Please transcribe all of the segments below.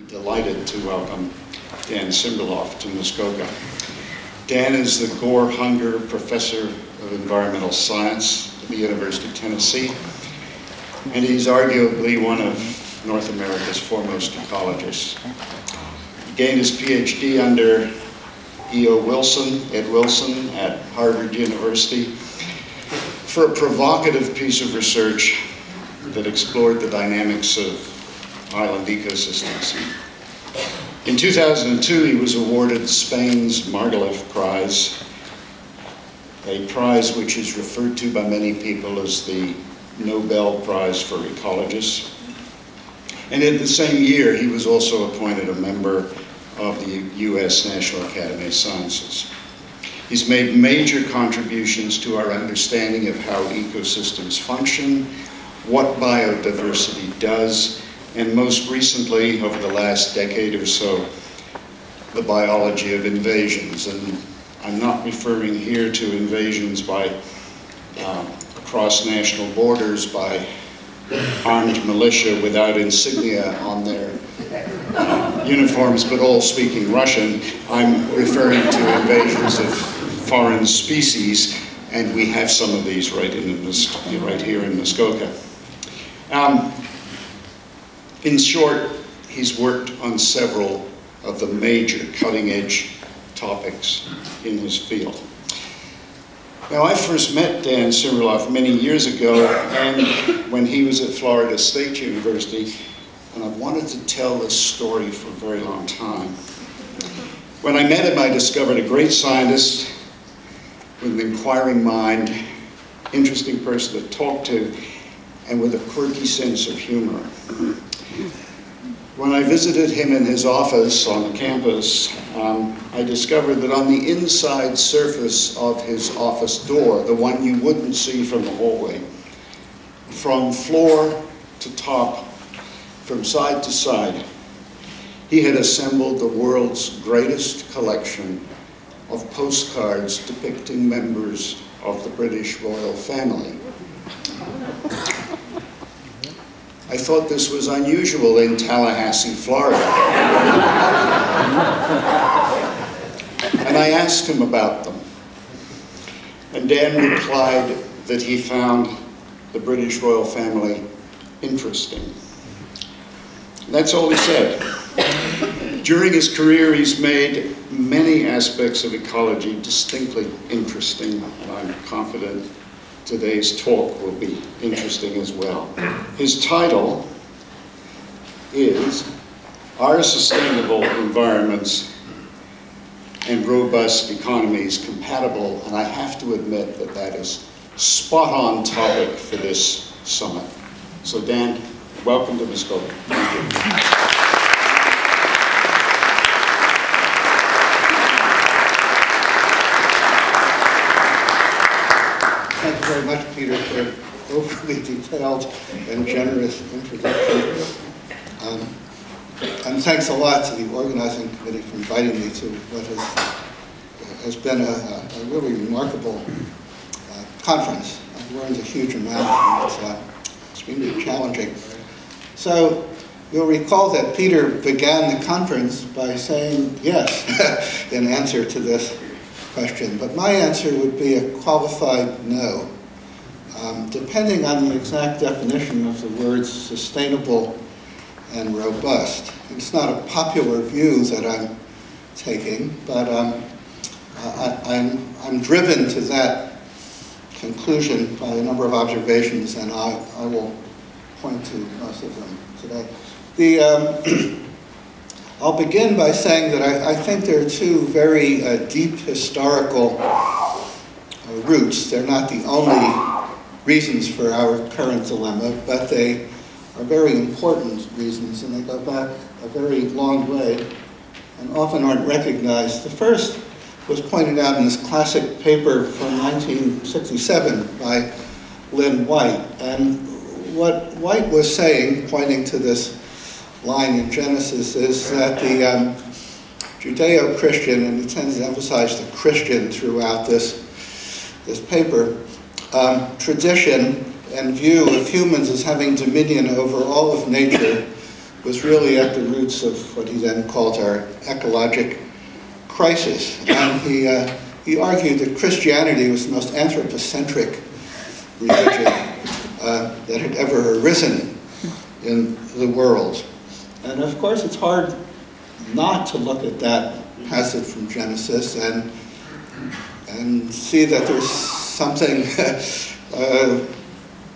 Delighted to welcome Dan Simberloff to Muskoka. Dan is the Gore Hunger Professor of Environmental Science at the University of Tennessee, and he's arguably one of North America's foremost ecologists. He gained his PhD under Ed Wilson at Harvard University for a provocative piece of research that explored the dynamics of island ecosystems. In 2002, he was awarded Spain's Margalef Prize, a prize which is referred to by many people as the Nobel Prize for Ecologists. And in the same year, he was also appointed a member of the U.S. National Academy of Sciences. He's made major contributions to our understanding of how ecosystems function, what biodiversity does, and most recently, over the last decade or so, the biology of invasions. And I'm not referring here to invasions by across national borders by armed militia without insignia on their uniforms, but all speaking Russian. I'm referring to invasions of foreign species, and we have some of these right here in Muskoka. In short, he's worked on several of the major cutting-edge topics in his field. Now, I first met Dan Simberloff many years ago, and when he was at Florida State University, and I've wanted to tell this story for a very long time. When I met him, I discovered a great scientist with an inquiring mind, interesting person to talk to, and with a quirky sense of humor. When I visited him in his office on the campus, I discovered that on the inside surface of his office door, the one you wouldn't see from the hallway, from floor to top, from side to side, he had assembled the world's greatest collection of postcards depicting members of the British royal family. I thought this was unusual in Tallahassee, Florida. And I asked him about them. And Dan replied that he found the British royal family interesting. And that's all he said. During his career, he's made many aspects of ecology distinctly interesting, and I'm confident today's talk will be interesting as well. His title is Are Sustainable Environments and Robust Economies Compatible? And I have to admit that that is spot on topic for this summit. So Dan, welcome to Muskoka. Thank you. Thank you very much, Peter, for an overly detailed and generous introduction. And thanks a lot to the organizing committee for inviting me to what has been a really remarkable conference. I've learned a huge amount, and it's extremely challenging. So you'll recall that Peter began the conference by saying yes in answer to this question, but my answer would be a qualified no. Depending on the exact definition of the words sustainable and robust. It's not a popular view that I'm taking, but I'm driven to that conclusion by a number of observations, and I will point to most of them today. I'll begin by saying that I think there are two very deep historical roots. They're not the only reasons for our current dilemma, but they are very important reasons, and they go back a very long way and often aren't recognized. The first was pointed out in this classic paper from 1967 by Lynn White. And what White was saying, pointing to this line in Genesis, is that the Judeo-Christian, and he tends to emphasize the Christian throughout this paper, tradition and view of humans as having dominion over all of nature was really at the roots of what he then called our ecologic crisis. And he argued that Christianity was the most anthropocentric religion that had ever arisen in the world. And of course, it's hard not to look at that passage from Genesis and see that there's something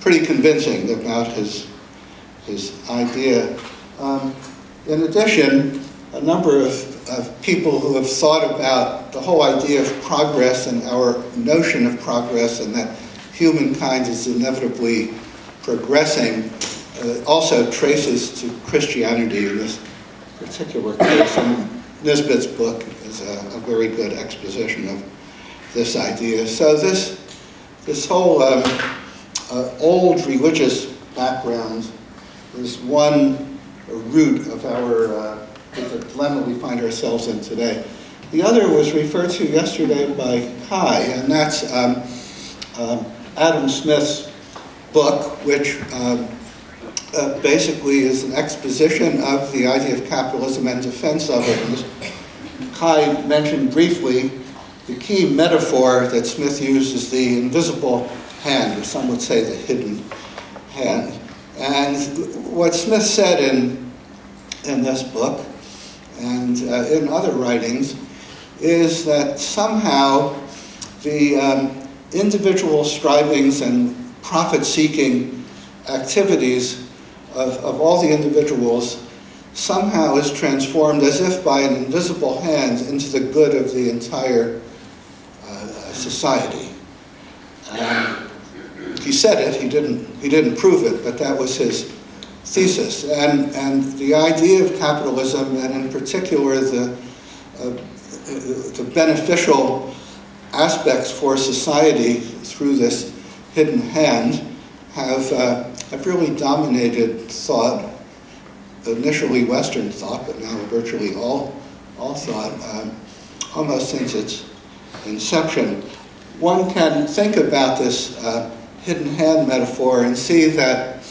pretty convincing about his idea. In addition, a number of people who have thought about the whole idea of progress and our notion of progress, and that humankind is inevitably progressing, also traces to Christianity in this particular case. And Nisbet's book is a very good exposition of this idea. So this whole old religious background is one root of the dilemma we find ourselves in today. The other was referred to yesterday by Kai, and that's Adam Smith's book, which basically is an exposition of the idea of capitalism and defense of it. And Kai mentioned briefly the key metaphor that Smith used is the invisible hand, or some would say the hidden hand. And what Smith said in this book and in other writings is that somehow the individual strivings and profit-seeking activities of all the individuals somehow is transformed as if by an invisible hand into the good of the entire society. He said it, he didn't prove it, but that was his thesis. And the idea of capitalism, and in particular the beneficial aspects for society through this hidden hand, have really dominated thought, initially Western thought, but now virtually all thought, almost since its inception. One can think about this hidden hand metaphor and see that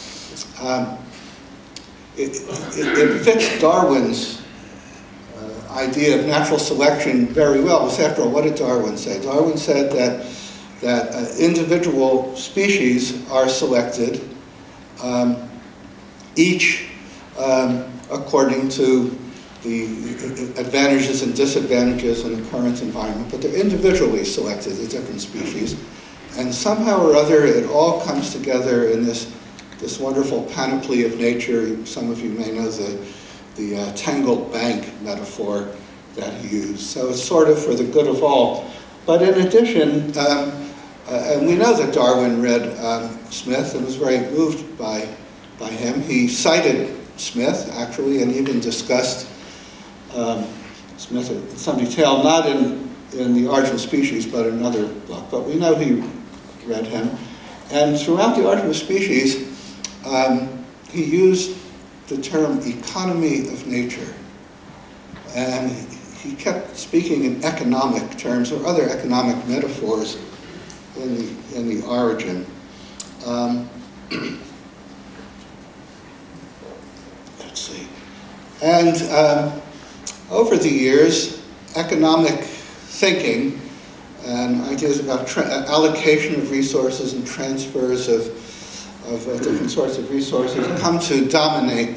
it fits Darwin's idea of natural selection very well. Because after all, what did Darwin say? Darwin said that individual species are selected, each according to the advantages and disadvantages in the current environment, but they're individually selected, the different species. And somehow or other, it all comes together in this wonderful panoply of nature. Some of you may know the tangled bank metaphor that he used. So it's sort of for the good of all. But in addition, and we know that Darwin read Smith and was very moved by him. He cited Smith, actually, and even discussed Smith in some detail, not in The Origin of Species, but in another book. But we know he read him. And throughout The Origin of Species, he used the term economy of nature. And he kept speaking in economic terms or other economic metaphors in the Origin. Let's see. And over the years, economic thinking and ideas about allocation of resources and transfers of different sorts of resources come to dominate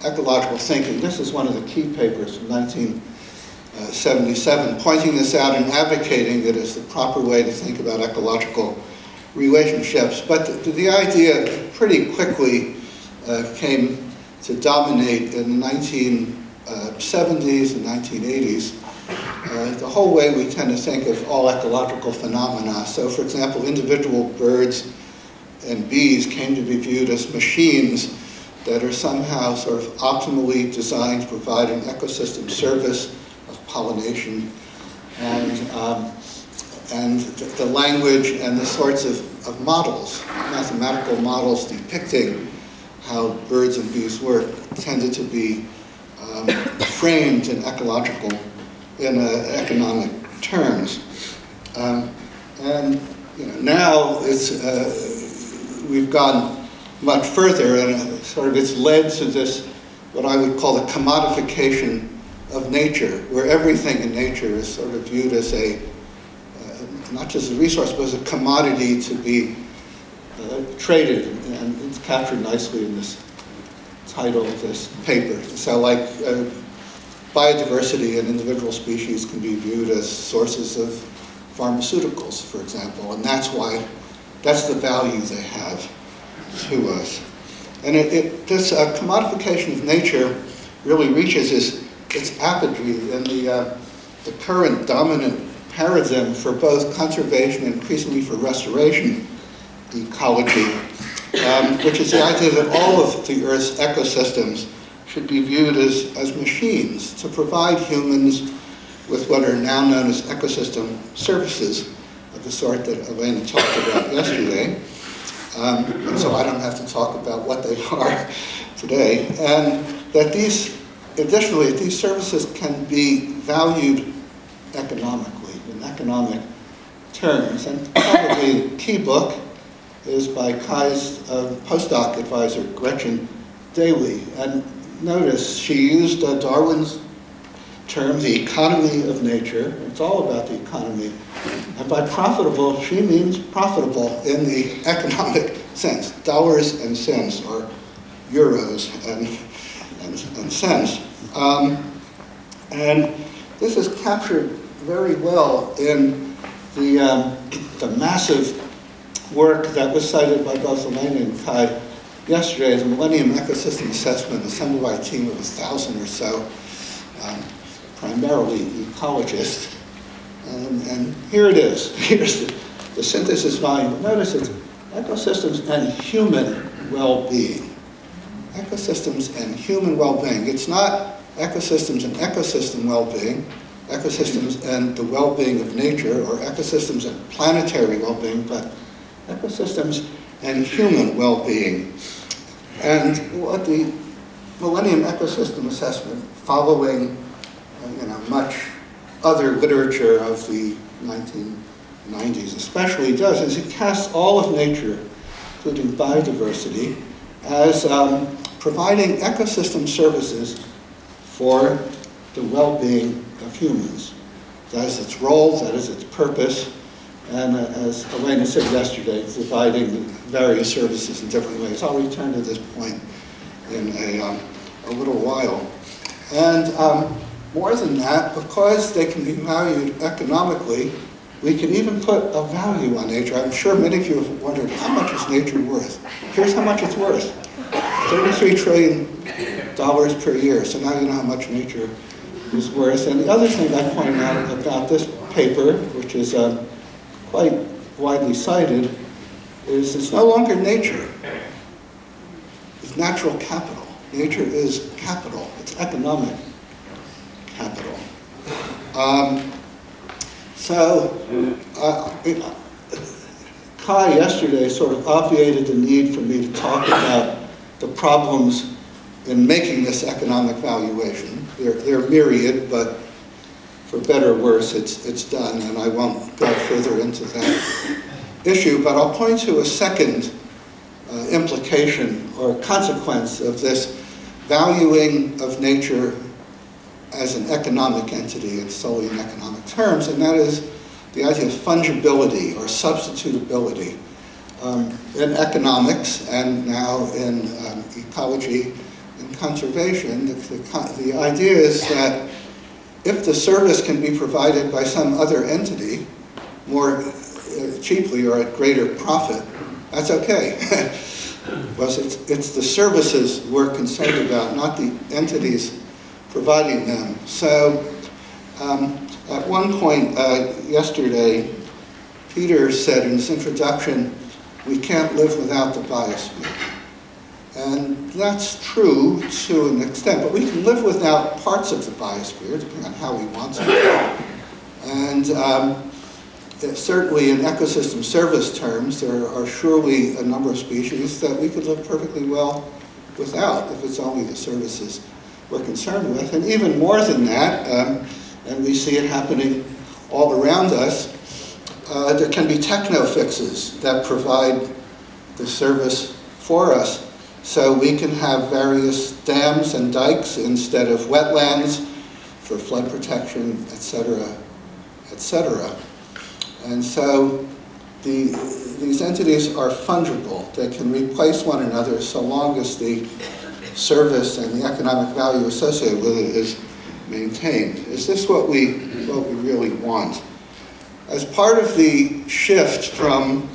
ecological thinking. This is one of the key papers from 1977, pointing this out and advocating it as the proper way to think about ecological relationships. But the idea pretty quickly came to dominate in the 1970s and 1980s. The whole way we tend to think of all ecological phenomena. So, for example, individual birds and bees came to be viewed as machines that are somehow sort of optimally designed to provide an ecosystem service of pollination, and the language and the sorts of models, mathematical models depicting how birds and bees work, tended to be framed in economic terms. And now we've gone much further, and sort of it's led to this what I would call the commodification of nature, where everything in nature is sort of viewed as not just a resource, but as a commodity to be traded, and it's captured nicely in this title of this paper. So like biodiversity and individual species can be viewed as sources of pharmaceuticals, for example, and that's the value they have to us. And this commodification of nature really reaches its apogee in the current dominant paradigm for both conservation and increasingly for restoration ecology, which is the idea that all of the Earth's ecosystems should be viewed as machines to provide humans with what are now known as ecosystem services of the sort that Elena talked about yesterday. And so I don't have to talk about what they are today. And that additionally, these services can be valued economically, in economic terms. And probably the key book is by Kai's postdoc advisor, Gretchen Daly. And notice she used Darwin's term, the economy of nature. It's all about the economy. And by profitable, she means profitable in the economic sense, dollars and cents, or euros and cents. And this is captured very well in the massive work that was cited by both Elena and Kai yesterday, the Millennium Ecosystem Assessment, assembled by a team of 1,000 or so, primarily ecologists. And here it is. Here's the synthesis volume. Notice it's ecosystems and human well-being. Ecosystems and human well-being. It's not ecosystems and ecosystem well-being, ecosystems and the well-being of nature, or ecosystems and planetary well-being, but ecosystems and human well-being. And what the Millennium Ecosystem Assessment, following much other literature of the 1990s especially, does is it casts all of nature, including biodiversity, as providing ecosystem services for the well-being of humans. That is its role, that is its purpose, and as Elena said yesterday, it's dividing various services in different ways. I'll return to this point in a little while. And more than that, because they can be valued economically, we can even put a value on nature. I'm sure many of you have wondered, how much is nature worth? Here's how much it's worth. $33 trillion per year. So now you know how much nature is worth. And the other thing I pointed out about this paper, which is quite widely cited, is it's no longer nature. It's natural capital. Nature is capital. It's economic capital. Kai yesterday sort of obviated the need for me to talk about the problems in making this economic valuation. They're myriad, but for better or worse, it's done, and I won't go further into that issue, but I'll point to a second implication or consequence of this valuing of nature as an economic entity and solely in economic terms, and that is the idea of fungibility or substitutability. In economics and now in ecology and conservation, the idea is that if the service can be provided by some other entity more cheaply or at greater profit, that's okay. Because it's the services we're concerned about, not the entities providing them. So at one point yesterday, Peter said in his introduction, we can't live without the biosphere. And that's true to an extent, but we can live without parts of the biosphere, depending on how we want to. And certainly in ecosystem service terms, there are surely a number of species that we could live perfectly well without if it's only the services we're concerned with. And even more than that, and we see it happening all around us, there can be techno fixes that provide the service for us. So we can have various dams and dikes instead of wetlands for flood protection, et cetera, et cetera. And so these entities are fungible. They can replace one another so long as the service and the economic value associated with it is maintained. Is this what we really want? As part of the shift from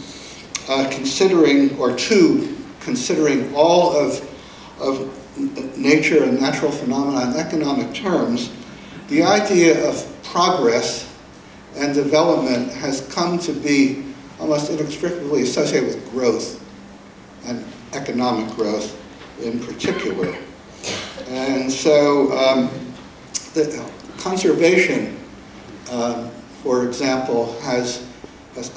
considering, or to considering all of nature and natural phenomena in economic terms, the idea of progress and development has come to be almost inextricably associated with growth, and economic growth in particular. And so the conservation, for example, has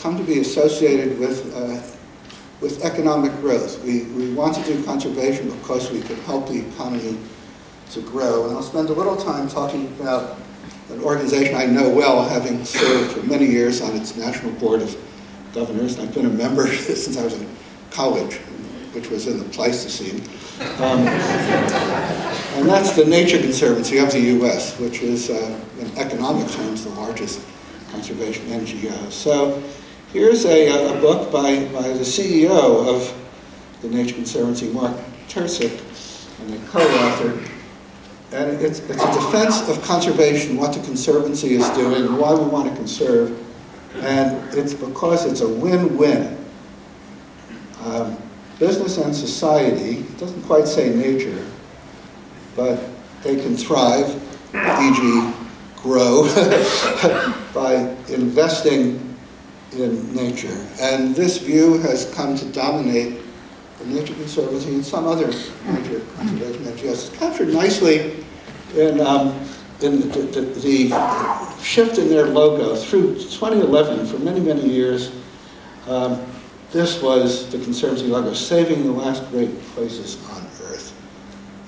come to be associated with economic growth. We want to do conservation because we can help the economy to grow. And I'll spend a little time talking about an organization I know well, having served for many years on its National Board of Governors. And I've been a member since I was in college, which was in the Pleistocene. And that's the Nature Conservancy of the US, which is, in economic terms, the largest conservation NGO. So here's a book by the CEO of the Nature Conservancy, Mark Tersick, and a co-author. And it's a defense of conservation, what the Conservancy is doing, why we want to conserve. And it's because it's a win-win. Business and society, it doesn't quite say nature, but they can thrive, e.g. grow, by investing in nature. And this view has come to dominate the Nature Conservancy and some other nature conservation NGOs. It's captured nicely in the shift in their logo. Through 2011, for many, many years, this was the Conservancy logo, saving the last great places on Earth.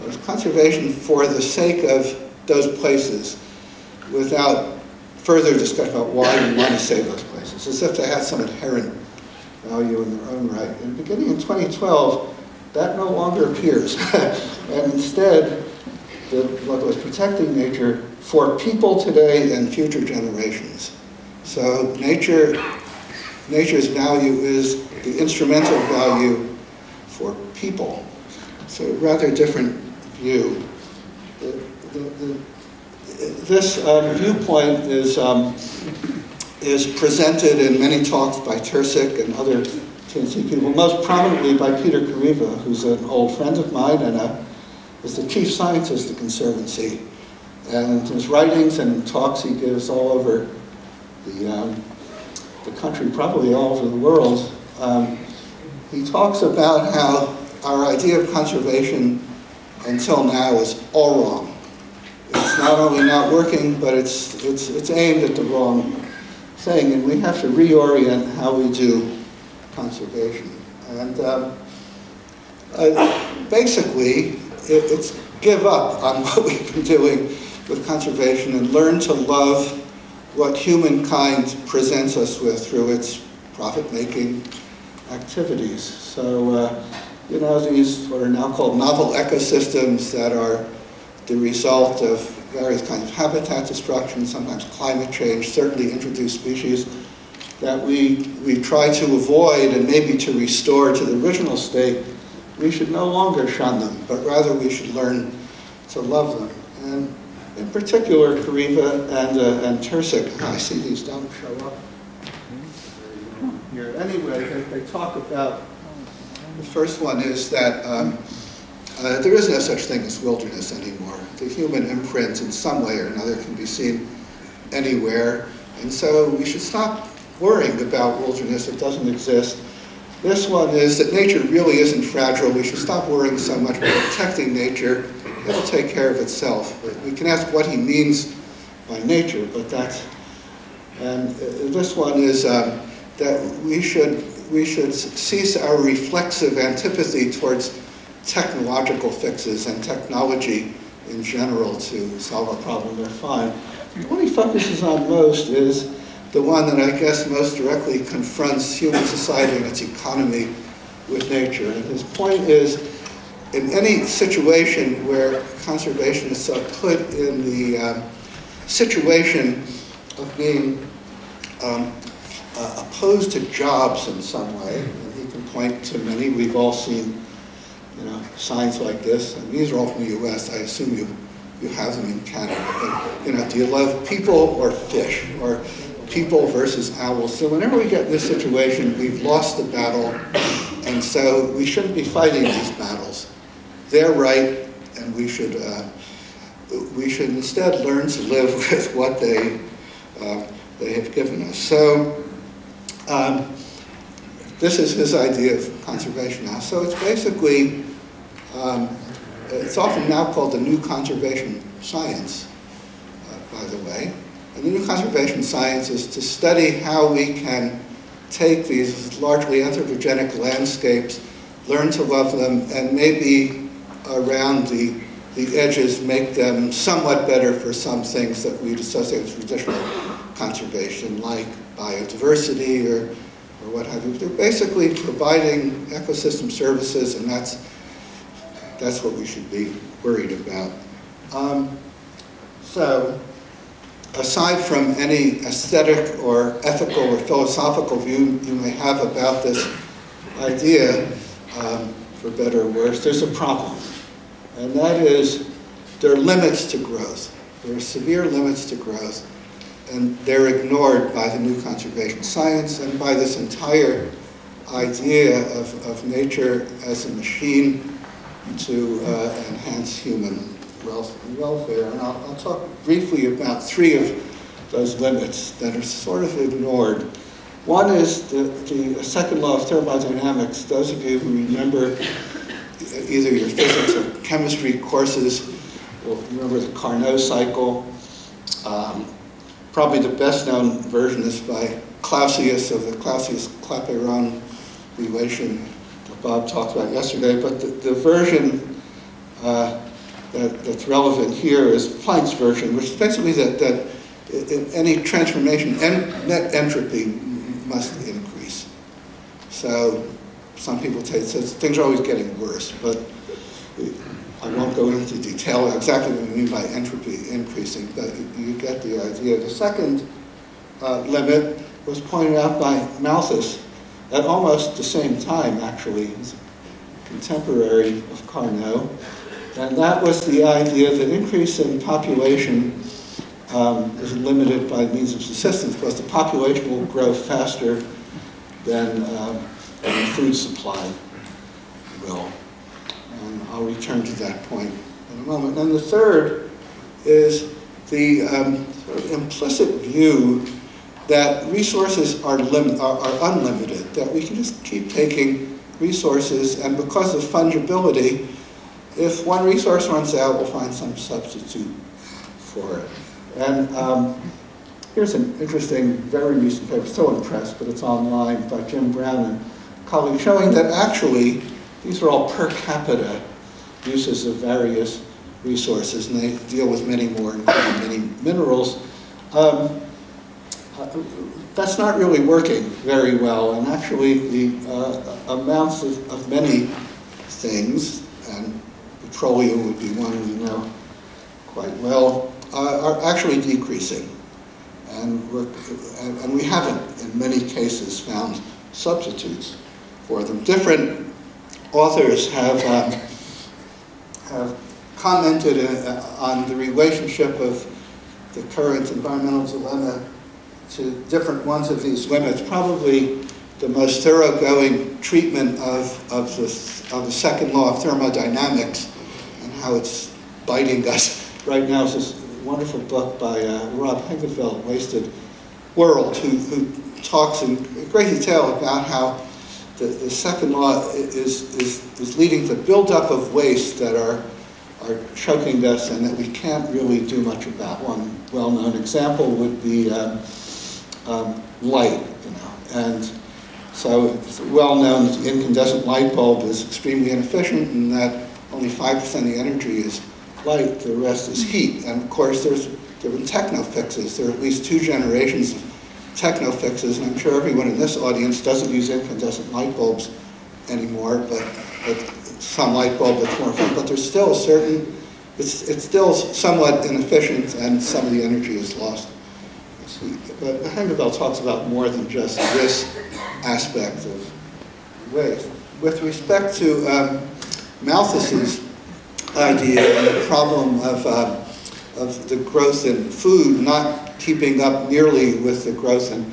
It was conservation for the sake of those places, without further discussion about why we want to save those places, as if they had some inherent value in their own right. And beginning in 2012, that no longer appears. And instead, what was protecting nature for people today and future generations. So nature's value is the instrumental value for people. So a rather different view. This viewpoint is presented in many talks by Tersick and other TNC people, most prominently by Peter Kariba, who's an old friend of mine and is the chief scientist at Conservancy. And his writings and talks he gives all over the country, probably all over the world, he talks about how our idea of conservation until now is all wrong. It's not only not working, but it's aimed at the wrong thing, and we have to reorient how we do conservation. And basically, it's give up on what we've been doing with conservation and learn to love what humankind presents us with through its profit-making activities. So, you know, these what are now called novel ecosystems that are the result of various kinds of habitat destruction, sometimes climate change, certainly introduced species that we try to avoid and maybe to restore to the original state. We should no longer shun them, but rather we should learn to love them. And in particular, Kariba and Tersick, I see these don't show up here. Anyway, they talk about, the first one is that there is no such thing as wilderness anymore. The human imprint in some way or another can be seen anywhere. And so we should stop worrying about wilderness that doesn't exist. This one is that nature really isn't fragile. We should stop worrying so much about protecting nature. It'll take care of itself. We can ask what he means by nature, but that's, and this one is that we should cease our reflexive antipathy towards technological fixes and technology in general to solve a problem. They're fine. What he focuses on most is the one that I guess most directly confronts human society and its economy with nature. And his point is in any situation where conservationists are put in the situation of being opposed to jobs in some way, and he can point to many. We've all seen, signs like this, and these are all from the U.S. I assume you have them in Canada. But, do you love people or fish, or people versus owls? So whenever we get in this situation, we've lost the battle, and so we shouldn't be fighting these battles. They're right, and we should instead learn to live with what they have given us. So this is his idea of conservation now. So it's basically, it's often now called the new conservation science, by the way. And the new conservation science is to study how we can take these largely anthropogenic landscapes, learn to love them, and maybe around the edges make them somewhat better for some things that we'd associate with traditional conservation, like biodiversity or what have you. They're basically providing ecosystem services, and that's what we should be worried about. So, aside from any aesthetic or ethical or philosophical view you may have about this idea, for better or worse, there's a problem. And that is, there are limits to growth. There are severe limits to growth, and they're ignored by the new conservation science and by this entire idea of nature as a machine to enhance human welfare. And I'll talk briefly about three of those limits that are sort of ignored. One is the second law of thermodynamics. Those of you who remember either your physics or chemistry courses will remember the Carnot cycle. Probably the best known version is by Clausius, of the Clausius-Clapeyron relation that Bob talked about yesterday. But the version that's relevant here is Planck's version, which is basically that in any transformation, net entropy must increase. So some people say things are always getting worse, but I won't go into detail exactly what we mean by entropy increasing, but you get the idea. The second limit was pointed out by Malthus at almost the same time, actually. He's a contemporary of Carnot. And that was the idea that increase in population is limited by means of subsistence, because the population will grow faster than the food supply will. And I'll return to that point in a moment. And the third is the sort of implicit view that resources are unlimited, that we can just keep taking resources, and because of fungibility, if one resource runs out, we'll find some substitute for it. And here's an interesting, very recent paper, still in press, but it's online, by Jim Brown and colleagues, showing that actually these are all per capita uses of various resources, and they deal with many more, including many minerals. That's not really working very well, and actually the amounts of many things, and petroleum would be one we know quite well, are actually decreasing. And we haven't, in many cases, found substitutes for them. Different authors have commented on the relationship of the current environmental dilemma to different ones of these limits. Probably the most thoroughgoing treatment of the second law of thermodynamics and how it's biting us right now is this wonderful book by Rob Hengeveld, Wasted World, who talks in great detail about how the second law is leading to buildup of waste that are choking us and that we can't really do much about. One well-known example would be light, and so it's well known that the incandescent light bulb is extremely inefficient, and that only 5% of the energy is light, the rest is heat. And of course there have been techno-fixes. There are at least 2 generations of techno-fixes, and I'm sure everyone in this audience doesn't use incandescent light bulbs anymore, but some light bulb that's more efficient, but there's still a certain, it's still somewhat inefficient and some of the energy is lost. But Hengeveld talks about more than just this aspect of waste. With respect to Malthus's idea and the problem of the growth in food not keeping up nearly with the growth in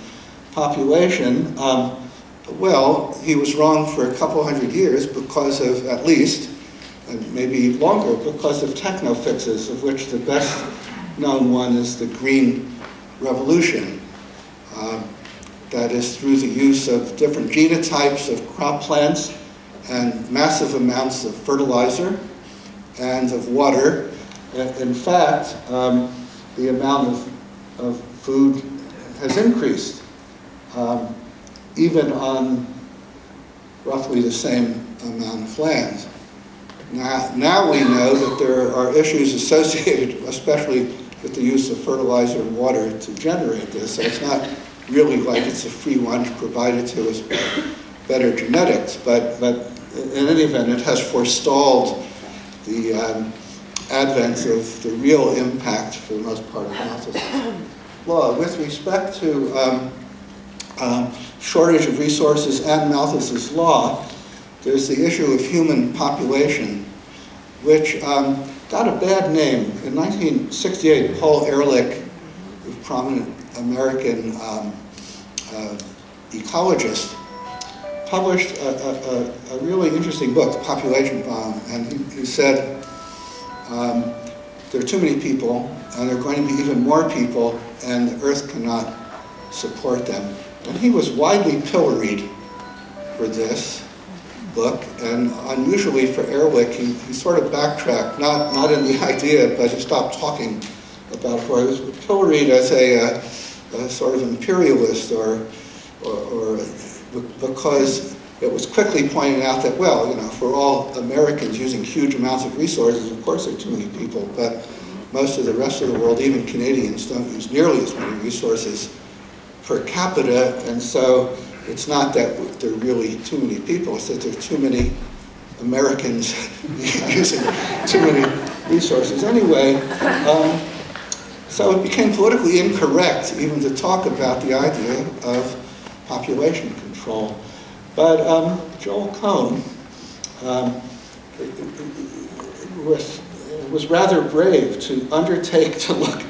population, well, he was wrong for a couple hundred years because of, at least, and maybe longer, because of techno-fixes, of which the best known one is the Green Revolution. That is through the use of different genotypes of crop plants and massive amounts of fertilizer and of water. In fact, the amount of food has increased, even on roughly the same amount of land. Now we know that there are issues associated, especially with the use of fertilizer and water to generate this. So it's not really like it's a free lunch provided to us by better genetics, but in any event, it has forestalled the advent of the real impact for the most part of Malthus's law. With respect to shortage of resources and Malthus's law, there's the issue of human population, which got a bad name. In 1968, Paul Ehrlich, a prominent American ecologist, published a really interesting book, The Population Bomb, and he said there are too many people, and there are going to be even more people, and the Earth cannot support them. And he was widely pilloried for this book, and unusually for Ehrlich, he sort of backtracked, not in the idea, but he stopped talking about it. He was pilloried as a sort of imperialist, or because it was quickly pointed out that, well, you know, for all Americans using huge amounts of resources, of course there are too many people, but most of the rest of the world, even Canadians, don't use nearly as many resources per capita, and so it's not that there are really too many people, it's that there are too many Americans using too many resources. Anyway, so it became politically incorrect even to talk about the idea of population control. But Joel Cohn was rather brave to undertake to look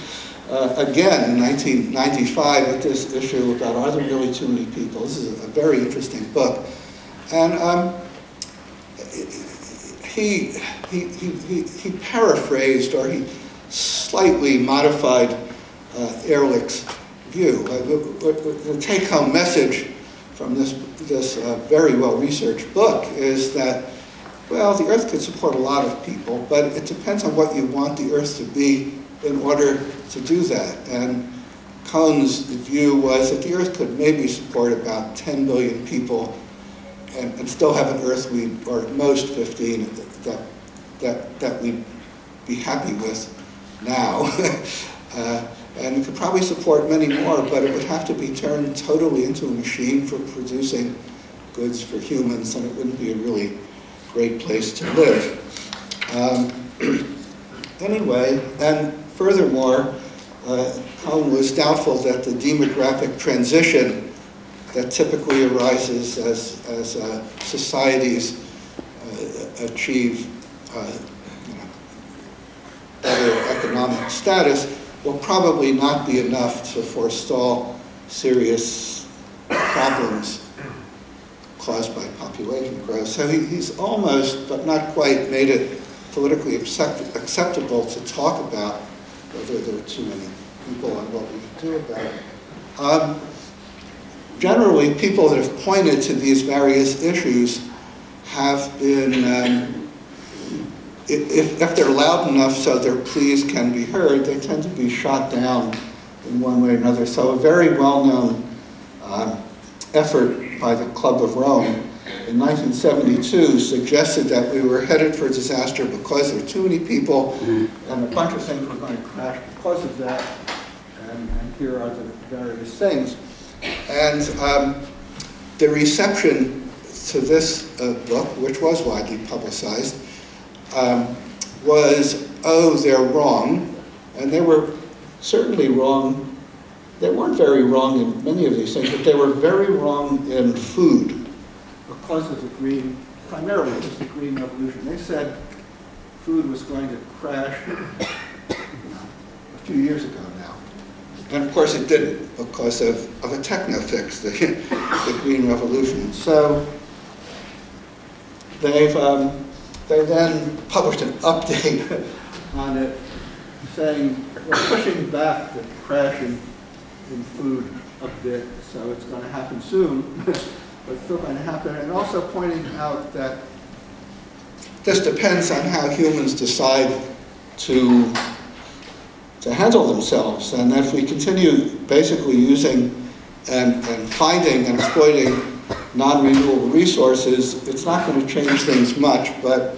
again in 1995 at this issue about are there really too many people. This is a very interesting book. And he paraphrased, or he slightly modified Ehrlich's view. The take-home message from this very well-researched book is that, well, the Earth could support a lot of people, but it depends on what you want the Earth to be in order to do that. And Cohn's view was that the Earth could maybe support about 10 billion people and still have an Earth or at most 15, that we'd be happy with now. And it could probably support many more, but it would have to be turned totally into a machine for producing goods for humans, and it wouldn't be a really great place to live. Anyway, and furthermore, Cohn was doubtful that the demographic transition that typically arises as societies achieve better economic status will probably not be enough to forestall serious problems caused by population growth. So he's almost, but not quite, made it politically acceptable to talk about whether there are too many people and what we can do about it. Generally, people that have pointed to these various issues have been, if they're loud enough so their pleas can be heard, they tend to be shot down in one way or another. So a very well-known effort by the Club of Rome in 1972 suggested that we were headed for disaster because there were too many people and a bunch of things were going to crash because of that. And here are the various things. And the reception to this book, which was widely publicized, was, oh, they're wrong. And they were certainly wrong. They weren't very wrong in many of these things, but they were very wrong in food because of the green, primarily it was the green revolution. They said food was going to crash a few years ago now. And of course it didn't because of a techno fix, the green revolution. So they then published an update on it saying we're pushing back the crash in food a bit, so it's going to happen soon, but it's still going to happen. And also pointing out that this depends on how humans decide to handle themselves. And if we continue basically using and finding and exploiting non-renewable resources, it's not going to change things much. But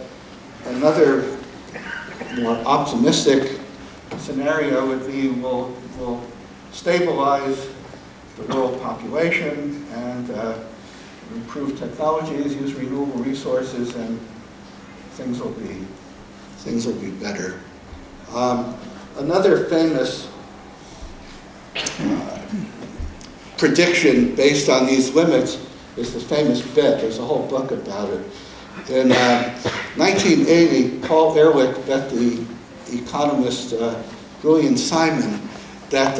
another more optimistic scenario would be we'll stabilize the world population and improve technologies, use renewable resources, and things will be better. Another famous prediction based on these limits is the famous bet. There's a whole book about it. In 1980, Paul Ehrlich bet the economist Julian Simon that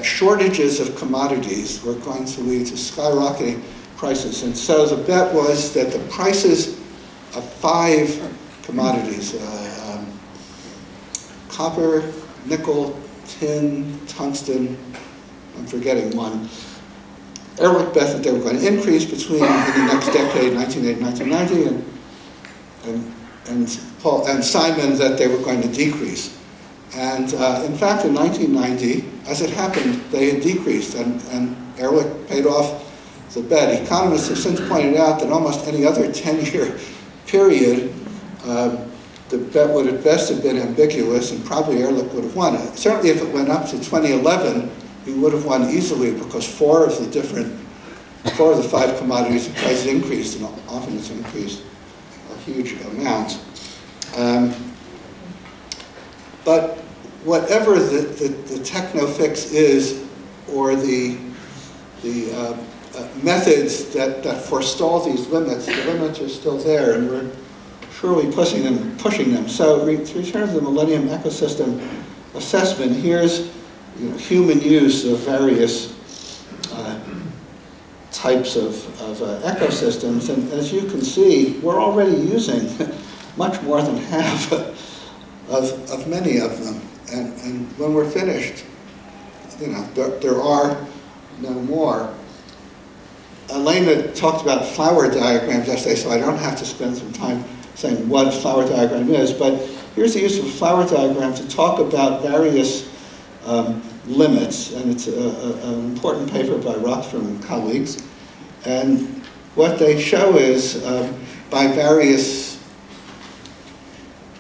shortages of commodities were going to lead to skyrocketing prices. And so the bet was that the prices of 5 commodities, copper, nickel, tin, tungsten, I'm forgetting one. Ehrlich bet that they were going to increase between in the next decade, 1980 1990, and Simon that they were going to decrease. And in fact, in 1990, as it happened, they had decreased, and Ehrlich paid off the bet. Economists have since pointed out that almost any other 10-year period, the bet would at best have been ambiguous, and probably Ehrlich would have won. Certainly if it went up to 2011, he would have won easily because 4 of the 5 commodities, the price increased, and often it's increased a huge amount. But whatever the techno fix is, or the methods that forestall these limits, the limits are still there, and we're surely pushing them. So to return to the Millennium ecosystem assessment, here's human use of various types of ecosystems, and as you can see, we're already using much more than half of many of them. And when we're finished, there are no more. Elena talked about flower diagrams yesterday, so I don't have to spend some time saying what a flower diagram is, but here's the use of a flower diagram to talk about various limits, and it's an important paper by Rockstrom and colleagues. And what they show is, by various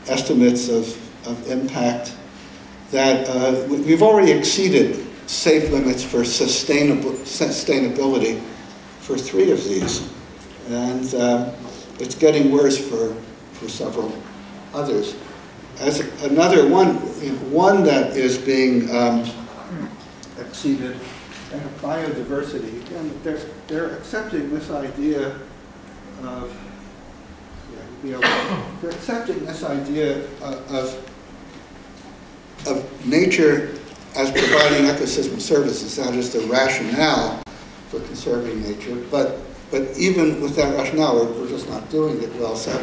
estimates of impact, that we've already exceeded safe limits for sustainability for 3 of these. And it's getting worse for several others. As another one that is being exceeded, and biodiversity. Again, they're accepting this idea of they're accepting this idea of nature as providing ecosystem services. That is the rationale for conserving nature. But even with that rationale, we're just not doing it well. So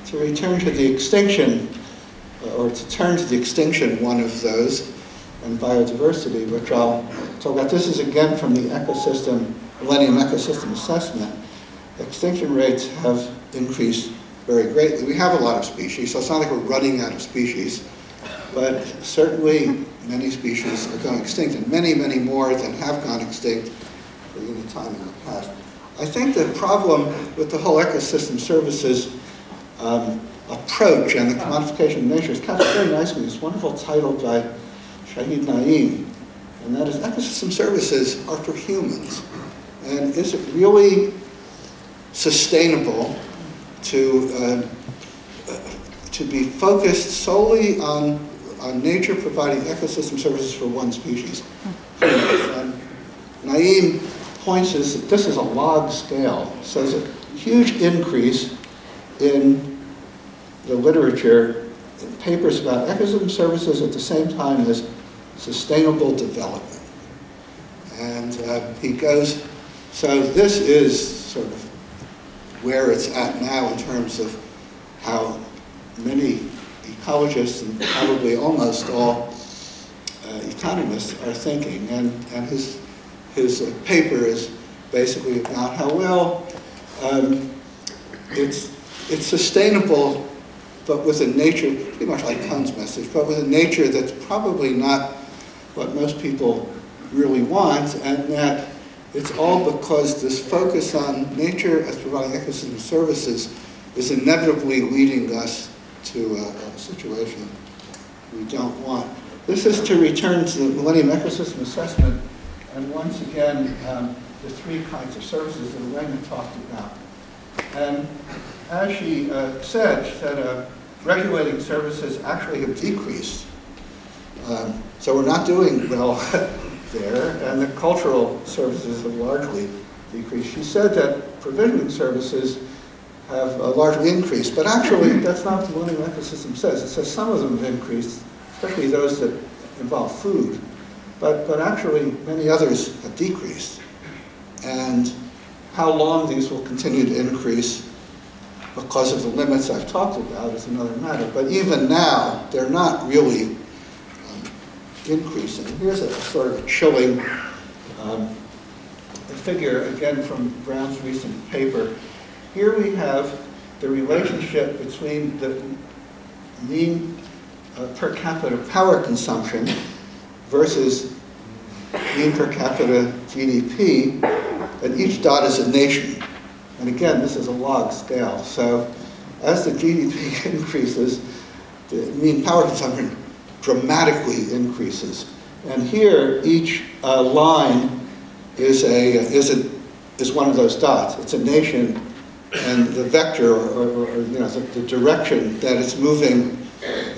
to return to the extinction, or to turn to the extinction, one of those, and biodiversity, which I'll talk about. This is again from the Millennium ecosystem assessment. Extinction rates have increased very greatly. We have a lot of species, so it's not like we're running out of species, but certainly many species are going extinct, and many, many more than have gone extinct at any time in the past. I think the problem with the whole ecosystem services approach and the commodification of nature is captured very nicely in this wonderful title by Shahid Naeem, and that is ecosystem services are for humans. And is it really sustainable to be focused solely on nature providing ecosystem services for one species. And Naeem points is that this is a log scale, so there's a huge increase in the literature in papers about ecosystem services at the same time as sustainable development. And he goes, so this is sort of where it's at now in terms of how many ecologists and probably almost all economists are thinking. And his paper is basically about how well it's sustainable, but with a nature, pretty much like Kuhn's message, but with a nature that's probably not what most people really want, and that it's all because this focus on nature as providing ecosystem services is inevitably leading us to a situation we don't want. This is to return to the Millennium Ecosystem Assessment, and once again, the three kinds of services that Elena talked about. And as she said, regulating services actually have decreased. So we're not doing well there, and the cultural services have largely decreased. She said that provisioning services have largely increased, but actually that's not what the Millennium Ecosystem says. It says some of them have increased, especially those that involve food, but actually many others have decreased. And how long these will continue to increase because of the limits I've talked about is another matter. But even now, they're not really increasing. Here's a sort of a chilling figure, again from Brown's recent paper. Here we have the relationship between the mean per capita power consumption versus mean per capita GDP, and each dot is a nation. And again, this is a log scale. So as the GDP increases, the mean power consumption dramatically increases. And here, each line is one of those dots. It's a nation, and the vector, or you know, the direction that it's moving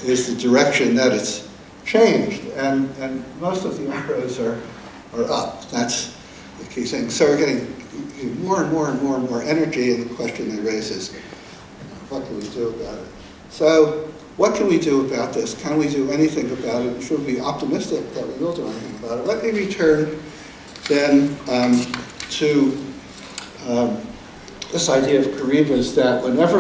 is the direction that it's changed. And most of the arrows are up. That's the key thing. So we're getting more and more and more and more energy, and the question they raise is, what can we do about it? So what can we do about this? Can we do anything about it? Should we be optimistic that we will do anything about it? Let me return then to this idea of Kariba's, that whenever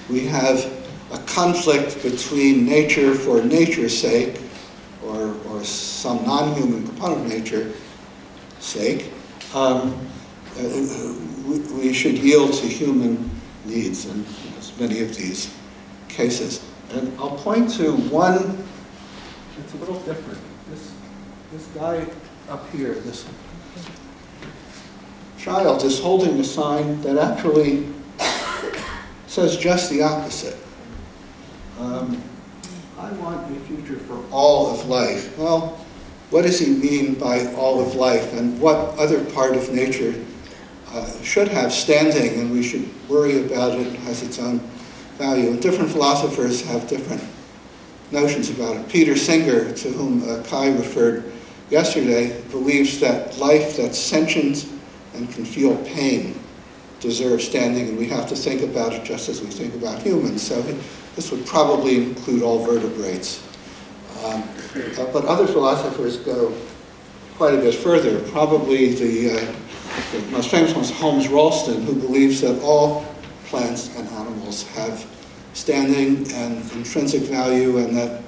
we have a conflict between nature for nature's sake, or some non-human component of nature's sake, we should yield to human needs in many of these cases. And I'll point to one that's a little different. This guy up here, this child, is holding a sign that actually says just the opposite. I want a future for all of life. Well, what does he mean by all of life, and what other part of nature should have standing and we should worry about it, has its own value? And different philosophers have different notions about it. Peter Singer, to whom Kai referred yesterday, believes that life that's sentient and can feel pain deserves standing, and we have to think about it just as we think about humans. So this would probably include all vertebrates. But other philosophers go quite a bit further. Probably the most famous one is Holmes Ralston, who believes that all plants and animals have standing and intrinsic value, and that,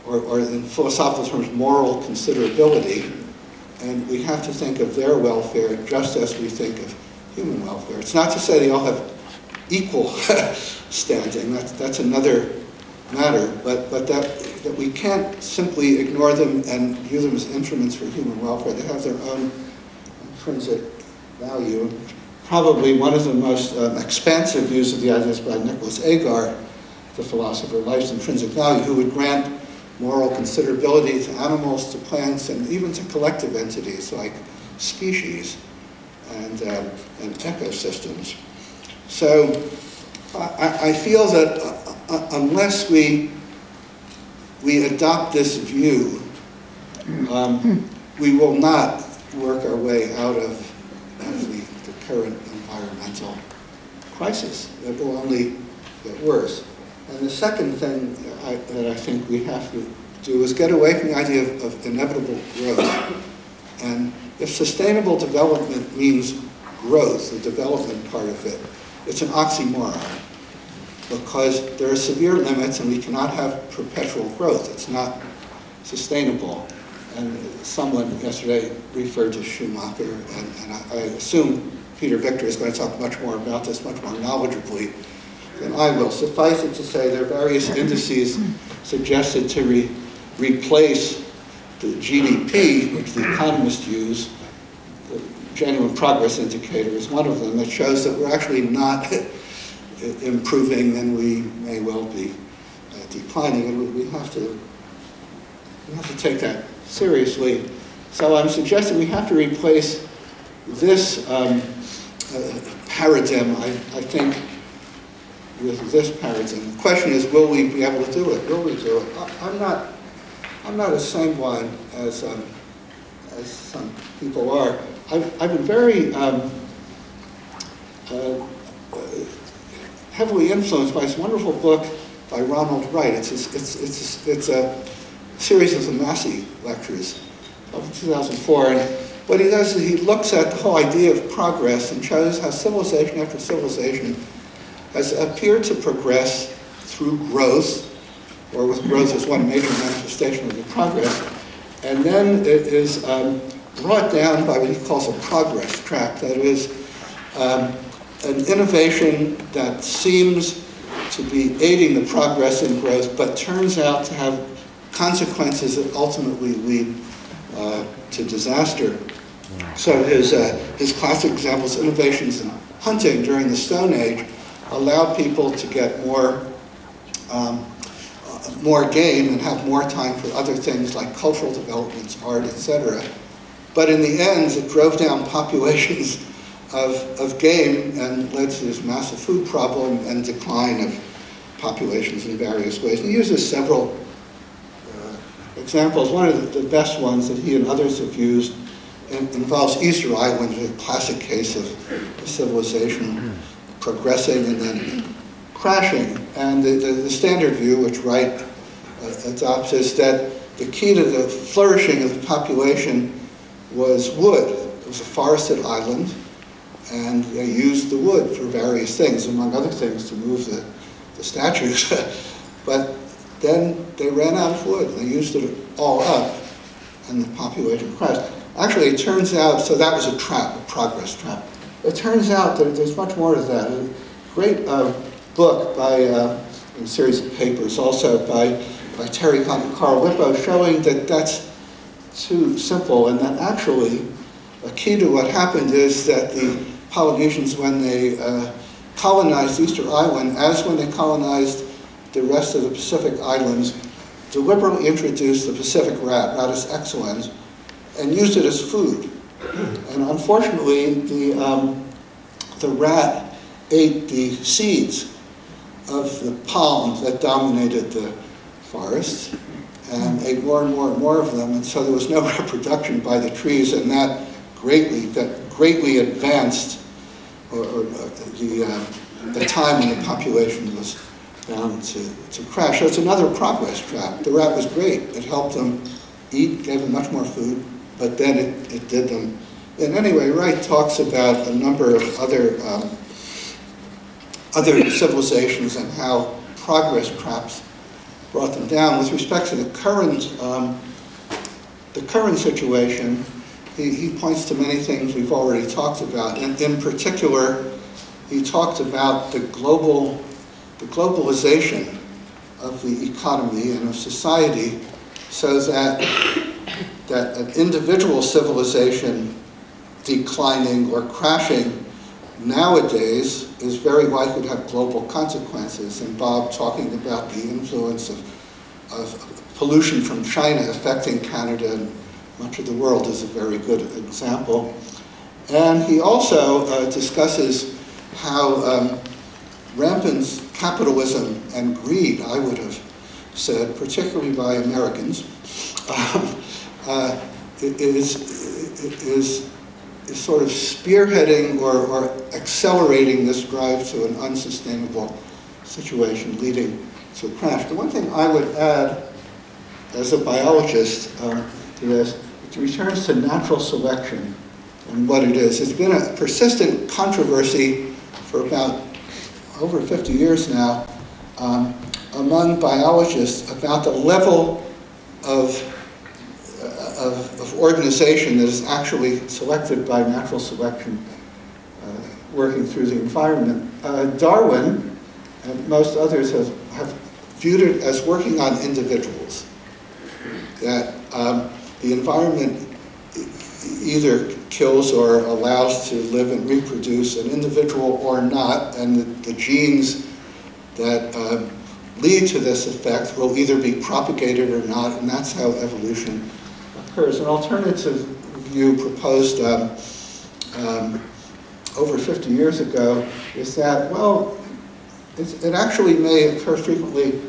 or in philosophical terms, moral considerability. And we have to think of their welfare just as we think of human welfare. It's not to say they all have equal standing. That's another matter. But that we can't simply ignore them and view them as instruments for human welfare. They have their own intrinsic value. Probably one of the most expansive views of the ideas by Nicholas Agar, the philosopher, life's intrinsic value, who would grant moral considerability to animals, to plants, and even to collective entities like species. and ecosystems. So I feel that unless we adopt this view, we will not work our way out of the current environmental crisis. It will only get worse. And the second thing that I think we have to do is get away from the idea of inevitable growth. And if sustainable development means growth, the development part of it, it's an oxymoron, because there are severe limits and we cannot have perpetual growth. It's not sustainable. And someone yesterday referred to Schumacher, and I assume Peter Victor is going to talk much more about this, much more knowledgeably than I will. Suffice it to say, there are various indices suggested to replace the GDP, which the economists use. The genuine progress indicator is one of them that shows that we're actually not improving, and we may well be declining, and we have to take that seriously. So I'm suggesting we have to replace this paradigm, I think, with this paradigm. The question is, will we be able to do it? Will we do it? I'm not as sanguine as some people are. I've been very heavily influenced by this wonderful book by Ronald Wright. It's a series of the Massey lectures of 2004. And what he does is he looks at the whole idea of progress and shows how civilization after civilization has appeared to progress through growth, or with growth as one major manifestation of the progress, and then it is brought down by what he calls a progress trap. That is, an innovation that seems to be aiding the progress and growth, but turns out to have consequences that ultimately lead to disaster. So his classic examples, innovations in hunting during the Stone Age, allowed people to get more game and have more time for other things like cultural developments, art, etc. But in the end, it drove down populations of game and led to this massive food problem and decline of populations in various ways. And he uses several examples. One of the best ones that he and others have used involves Easter Island, a classic case of a civilization progressing and then crashing. And the standard view, which Wright adopts, is that the key to the flourishing of the population was wood. It was a forested island, and they used the wood for various things, among other things to move the statues. But then they ran out of wood. They used it all up, and the population crashed. Actually, it turns out, so that was a trap, a progress trap. It turns out that there's much more to that. A great book by, a series of papers also by Terry Hunt and Carl Lippo, showing that that's too simple, and that actually a key to what happened is that the Polynesians, when they colonized Easter Island, as when they colonized the rest of the Pacific Islands, deliberately introduced the Pacific rat, Rattus excellens, and used it as food. And unfortunately, the rat ate the seeds of the palm that dominated the forests, and ate more and more and more of them, and so there was no reproduction by the trees, and that greatly advanced the time when the population was bound to crash. So it's another progress trap. The rat was great. It helped them eat, gave them much more food, but then it did them. And anyway, Wright talks about a number of other civilizations and how progress traps brought them down. With respect to the current situation, he points to many things we've already talked about. And in particular, he talked about the globalization of the economy and of society, so that an individual civilization declining or crashing nowadays is very likely to have global consequences. And Bob talking about the influence of pollution from China affecting Canada and much of the world is a very good example. And he also discusses how rampant capitalism and greed, I would have said, particularly by Americans, is sort of spearheading or accelerating this drive to an unsustainable situation, leading to a crash. The one thing I would add as a biologist to this, it returns to natural selection and what it is. It's been a persistent controversy for about over 50 years now among biologists about the level of organization that is actually selected by natural selection working through the environment. Darwin and most others have viewed it as working on individuals, that the environment either kills or allows to live and reproduce an individual or not, and the genes that lead to this effect will either be propagated or not, and that's how evolution occurs. An alternative view proposed over 50 years ago is that, well, it actually may occur frequently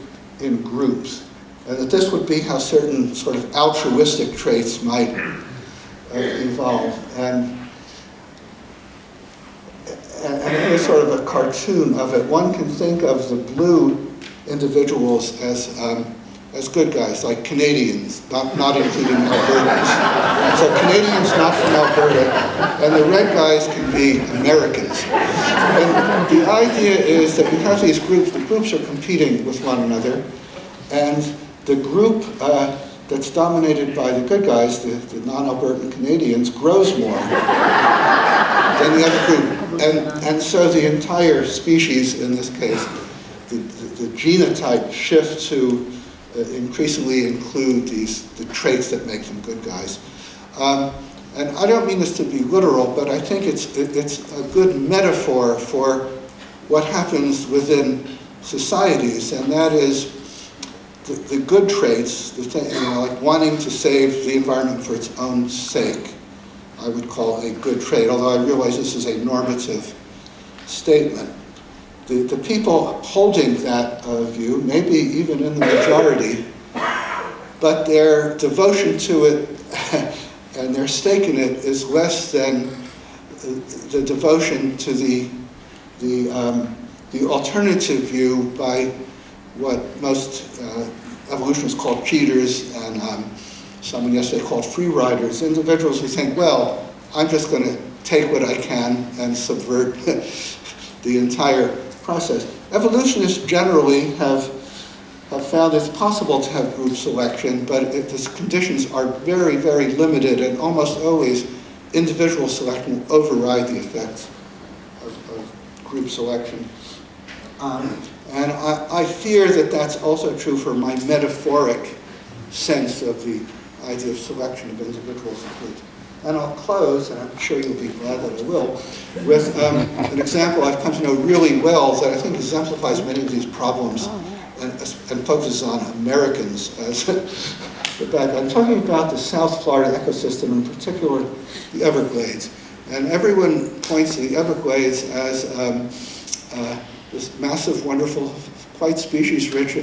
in groups, and that this would be how certain sort of altruistic traits might evolve. And here's sort of a cartoon of it. One can think of the blue individuals as good guys, like Canadians, not including Albertans. So Canadians not from Alberta, and the red guys can be Americans. And the idea is that we have these groups, the groups are competing with one another, and the group that's dominated by the good guys, the non-Albertan Canadians, grows more than the other group. And so the entire species, in this case, the genotype shift to increasingly include the traits that make them good guys. And I don't mean this to be literal, but I think it's a good metaphor for what happens within societies, and that is the good traits, like wanting to save the environment for its own sake, I would call a good trait, although I realize this is a normative statement. The people holding that view, maybe even in the majority, but their devotion to it and their stake in it is less than the devotion to the alternative view by what most evolutionists call cheaters, and someone yesterday called free riders, individuals who think, well, I'm just going to take what I can and subvert the entire process. Evolutionists generally have found it's possible to have group selection, but the conditions are very, very limited, and almost always individual selection will override the effects of group selection. And I fear that that's also true for my metaphoric sense of the idea of selection of individuals and groups. And I'll close, and I'm sure you'll be glad that I will, with an example I've come to know really well that I think exemplifies many of these problems and focuses on Americans as the background. I'm talking about the South Florida ecosystem, in particular the Everglades. And everyone points to the Everglades as this massive, wonderful, quite species-rich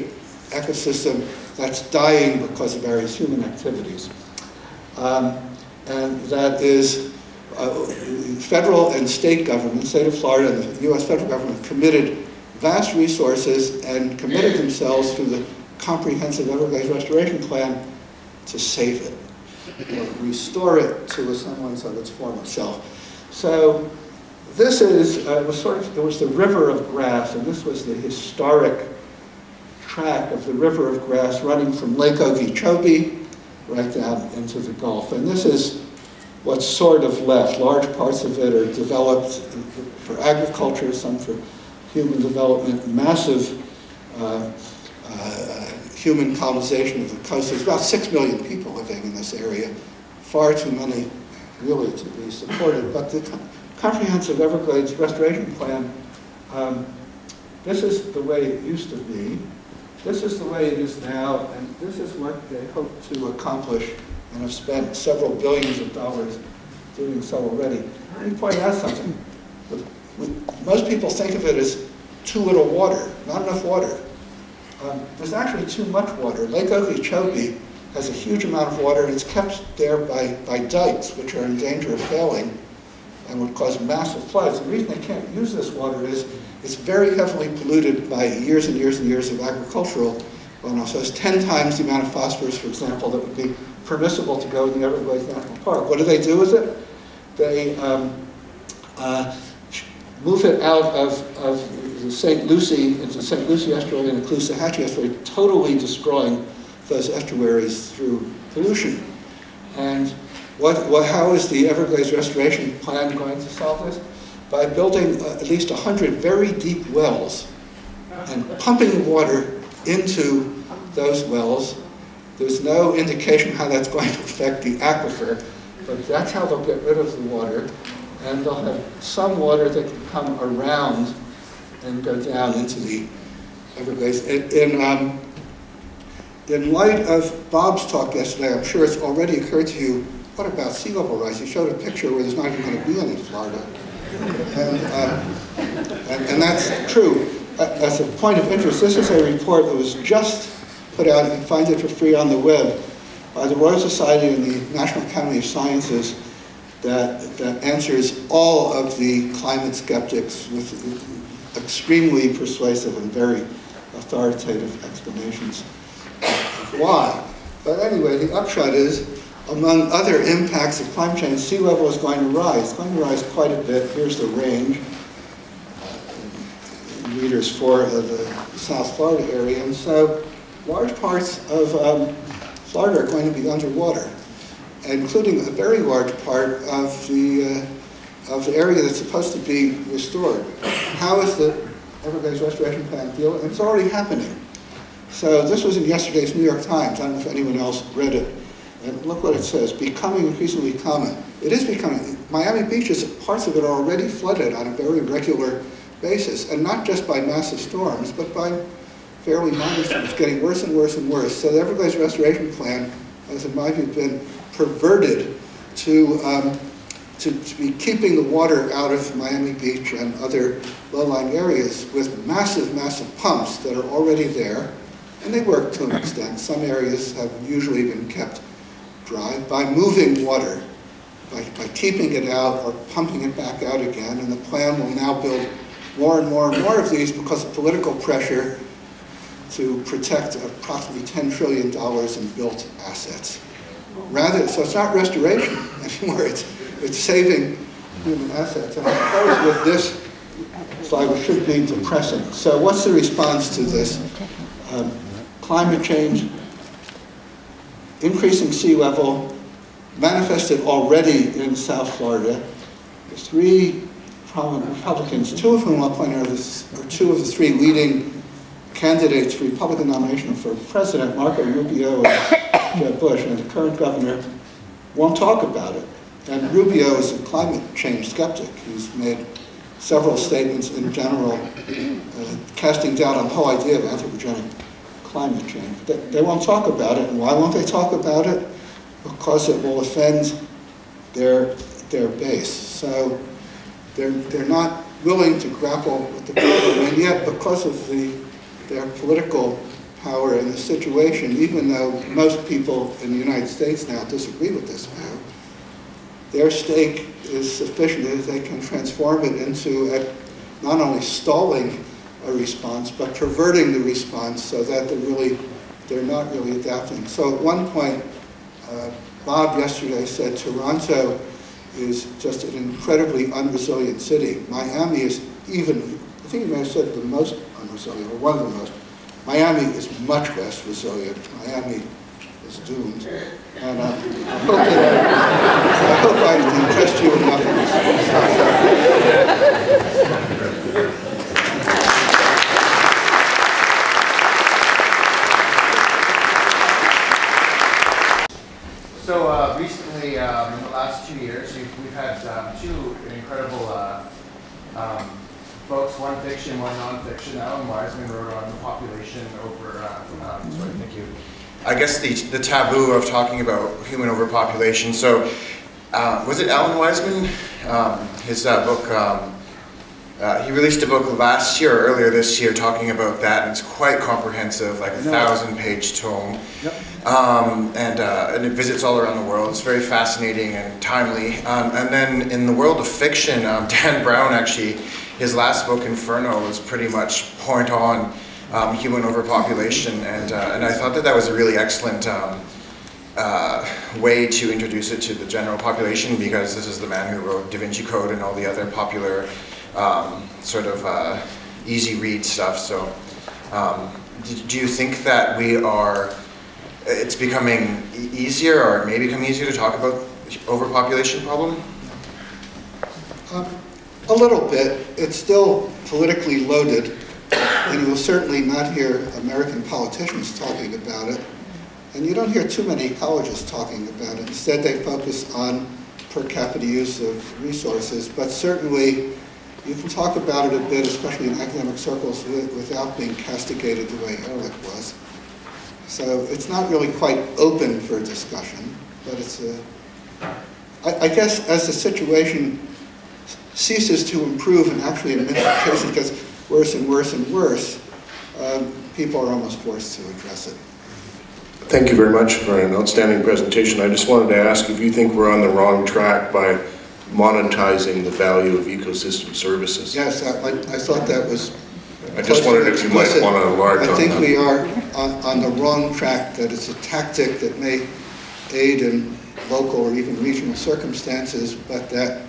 ecosystem that's dying because of various human activities. And that is federal and state government, state of Florida and the US federal government committed vast resources and committed themselves through the comprehensive Everglades restoration plan to save it, or restore it to a semblance of its former self. So this is, it was the river of grass, and this was the historic track of the river of grass running from Lake Okeechobee right down into the Gulf. And this is what's sort of left. Large parts of it are developed for agriculture, some for human development, massive human colonization of the coast. There's about 6 million people living in this area, far too many really to be supported. But the comprehensive Everglades restoration plan, this is the way it used to be. This is the way it is now, and this is what they hope to accomplish and have spent several billions of dollars doing so already. Let me point out something. Most people think of it as too little water, not enough water. There's actually too much water. Lake Okeechobee has a huge amount of water, and it's kept there by dikes, which are in danger of failing and would cause massive floods. The reason they can't use this water is it's very heavily polluted by years and years and years of agricultural runoff. So it's 10 times the amount of phosphorus, for example, that would be permissible to go in the Everglades National Park. What do they do with it? They move it out of the St. Lucie into the St. Lucie estuary and the Caloosahatchee estuary, totally destroying those estuaries through pollution. And how is the Everglades Restoration Plan going to solve this? By building at least 100 very deep wells and pumping water into those wells. There's no indication how that's going to affect the aquifer, but that's how they'll get rid of the water. And they'll have some water that can come around and go down into the Everglades. In light of Bob's talk yesterday, I'm sure it's already occurred to you, what about sea level rise? He showed a picture where there's not even going to be any Florida. And that's true. As a point of interest, this is a report that was just put out. You can find it for free on the web by the Royal Society and the National Academy of Sciences that answers all of the climate skeptics with extremely persuasive and very authoritative explanations of why. But anyway, the upshot is, among other impacts of climate change, sea level is going to rise. It's going to rise quite a bit. Here's the range in meters for the South Florida area. And so large parts of Florida are going to be underwater, including a very large part of the area that's supposed to be restored. How is the Everglades Restoration Plan dealing? It's already happening. So this was in yesterday's New York Times. I don't know if anyone else read it. And look what it says, becoming increasingly common. It is becoming. Miami Beaches, parts of it are already flooded on a very regular basis, and not just by massive storms, but by fairly minor storms, getting worse and worse and worse. So the Everglades Restoration Plan has, in my view, been perverted to be keeping the water out of Miami Beach and other low-lying areas with massive, massive pumps that are already there, and they work to an extent. Some areas have usually been kept dry by moving water, by keeping it out or pumping it back out again, and the plan will now build more and more and more of these because of political pressure to protect approximately $10 trillion in built assets. So it's not restoration anymore, it's saving human assets. And I suppose with this slide, which should be depressing. So what's the response to this? Climate change, increasing sea level, manifested already in South Florida. There's 3 prominent Republicans, 2 of whom I'll point out are 2 of the 3 leading candidates for Republican nomination for president, Marco Rubio and Jeb Bush, and the current governor won't talk about it. And Rubio is a climate change skeptic. He's made several statements in general casting doubt on the whole idea of anthropogenic climate change. They won't talk about it. And why won't they talk about it? Because it will offend their base. So they're not willing to grapple with the problem, and yet because of their political power and the situation, even though most people in the United States now disagree with this view, their stake is sufficient that they can transform it into not only stalling a response, but perverting the response so that they're not really adapting. So at one point, Bob yesterday said Toronto is just an incredibly unresilient city. Miami is even, I think he may have said the most unresilient, or one of the most. Miami is much less resilient. Miami is doomed. And I hope I've impressed you enough in this. So recently, in the last 2 years, we've had 2 incredible books, one fiction, one nonfiction. Alan Wiseman wrote on population over, thank you. I guess the taboo of talking about human overpopulation. So was it Alan Wiseman? His book, he released a book last year or earlier this year talking about that, and it's quite comprehensive, like a 1,000-page tome. Yep. And it visits all around the world. It's very fascinating and timely. And then in the world of fiction, Dan Brown actually, his last book, Inferno, was pretty much point on human overpopulation, and I thought that was a really excellent way to introduce it to the general population, because this is the man who wrote Da Vinci Code and all the other popular sort of easy read stuff. So do you think that it's becoming easier, or may become easier, to talk about overpopulation problem? A little bit. It's still politically loaded, and you will certainly not hear American politicians talking about it. And you don't hear too many ecologists talking about it. Instead, they focus on per capita use of resources. But certainly, you can talk about it a bit, especially in academic circles, without being castigated the way Ehrlich was. So it's not really quite open for discussion, but it's I guess as the situation ceases to improve, and actually in many cases gets worse and worse and worse, people are almost forced to address it. Thank you very much for an outstanding presentation. I just wanted to ask if you think we're on the wrong track by monetizing the value of ecosystem services. Yes, I thought that was... I just wondered if you might want to enlarge on that. I think we are on the wrong track, that it's a tactic that may aid in local or even regional circumstances, but that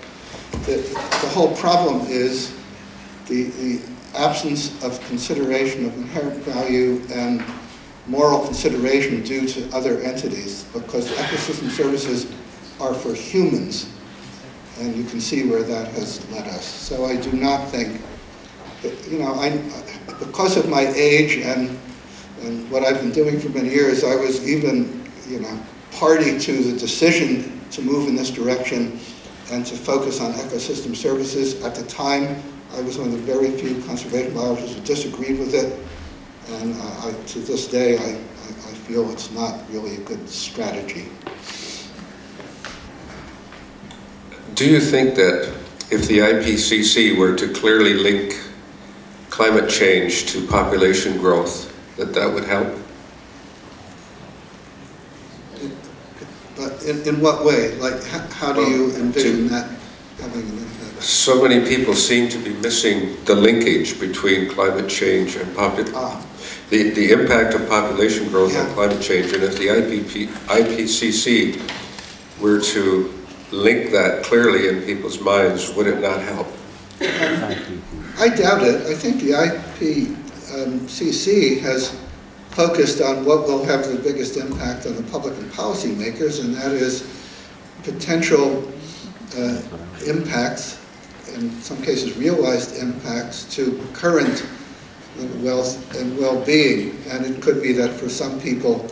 the whole problem is the absence of consideration of inherent value and moral consideration due to other entities, because ecosystem services are for humans, and you can see where that has led us. So I do not think, because of my age and what I've been doing for many years, I was even, party to the decision to move in this direction and to focus on ecosystem services. At the time, I was one of the very few conservation biologists who disagreed with it, and to this day, I feel it's not really a good strategy. Do you think that if the IPCC were to clearly link climate change to population growth, that would help? But in what way? Like, how do you envision that having an impact? So many people seem to be missing the linkage between climate change and the impact of population growth on climate change. And if the IPCC were to link that clearly in people's minds, would it not help? I doubt it. I think the IPCC has focused on what will have the biggest impact on the public and policymakers, and that is potential impacts, in some cases realized impacts, to current wealth and well-being. And it could be that for some people,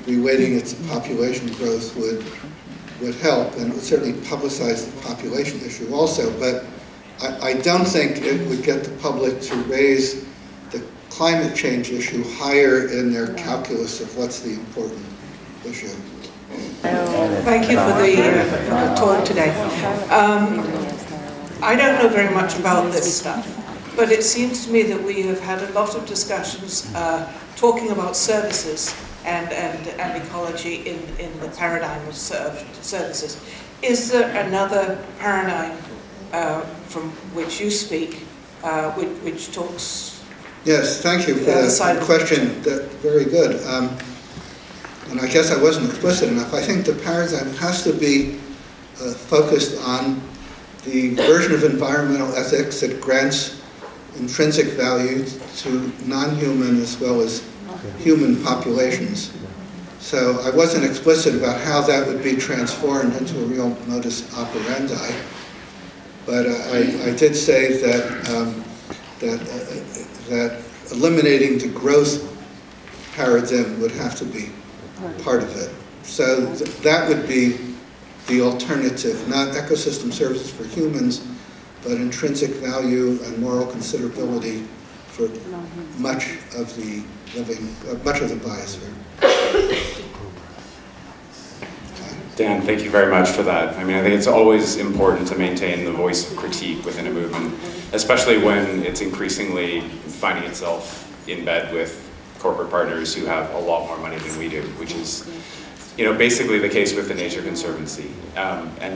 reweighting its population growth would help, and it would certainly publicize the population issue also. But I don't think it would get the public to raise the climate change issue higher in their calculus of what's the important issue. Thank you for the talk today. I don't know very much about this stuff, but it seems to me that we have had a lot of discussions talking about services and ecology in the paradigm of services. Is there another paradigm from which you speak, which talks? Yes, thank you for the question. Very good. And I guess I wasn't explicit enough. I think the paradigm has to be focused on the version of environmental ethics that grants intrinsic value to non-human as well as human populations. So I wasn't explicit about how that would be transformed into a real modus operandi, but I did say that that eliminating the growth paradigm would have to be part of it. So that would be the alternative, not ecosystem services for humans, but intrinsic value and moral considerability for much of the living, much of the biosphere. Dan, thank you very much for that. I mean, I think it's always important to maintain the voice of critique within a movement, especially when it's increasingly finding itself in bed with corporate partners who have a lot more money than we do, which is, basically the case with the Nature Conservancy. I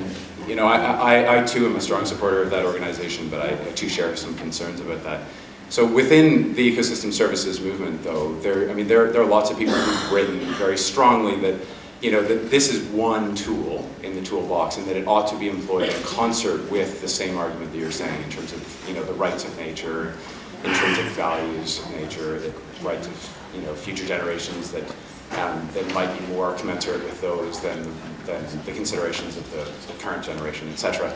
too am a strong supporter of that organization, but I too share some concerns about that. So within the ecosystem services movement, though, there are lots of people who've written very strongly that, that this is one tool in the toolbox, and that it ought to be employed in concert with the same argument that you're saying in terms of, the rights of nature, intrinsic values of nature, the rights of, future generations that might be more commensurate with those than the considerations of the current generation, etc.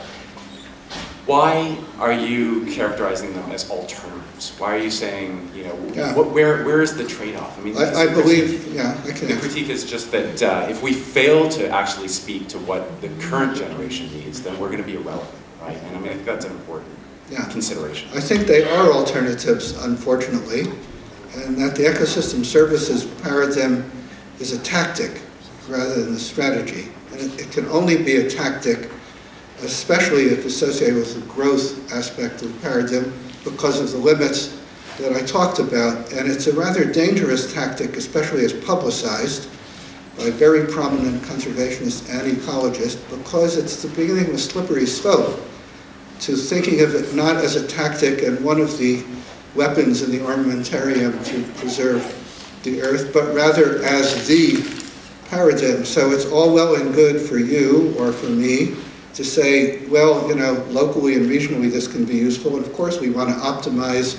Why are you characterizing them as alternatives? Why are you saying, where is the trade-off? I mean, I believe, the critique is just that if we fail to actually speak to what the current generation needs, then we're going to be irrelevant, right? And I mean, I think that's an important consideration. I think they are alternatives, unfortunately, and that the ecosystem services paradigm is a tactic rather than a strategy. And it can only be a tactic, especially if associated with the growth aspect of the paradigm, because of the limits that I talked about. And it's a rather dangerous tactic, especially as publicized by very prominent conservationists and ecologists, because it's the beginning of a slippery slope to thinking of it not as a tactic and one of the weapons in the armamentarium to preserve the earth, but rather as the paradigm. So it's all well and good for you or for me to say, well, locally and regionally this can be useful, and of course we want to optimize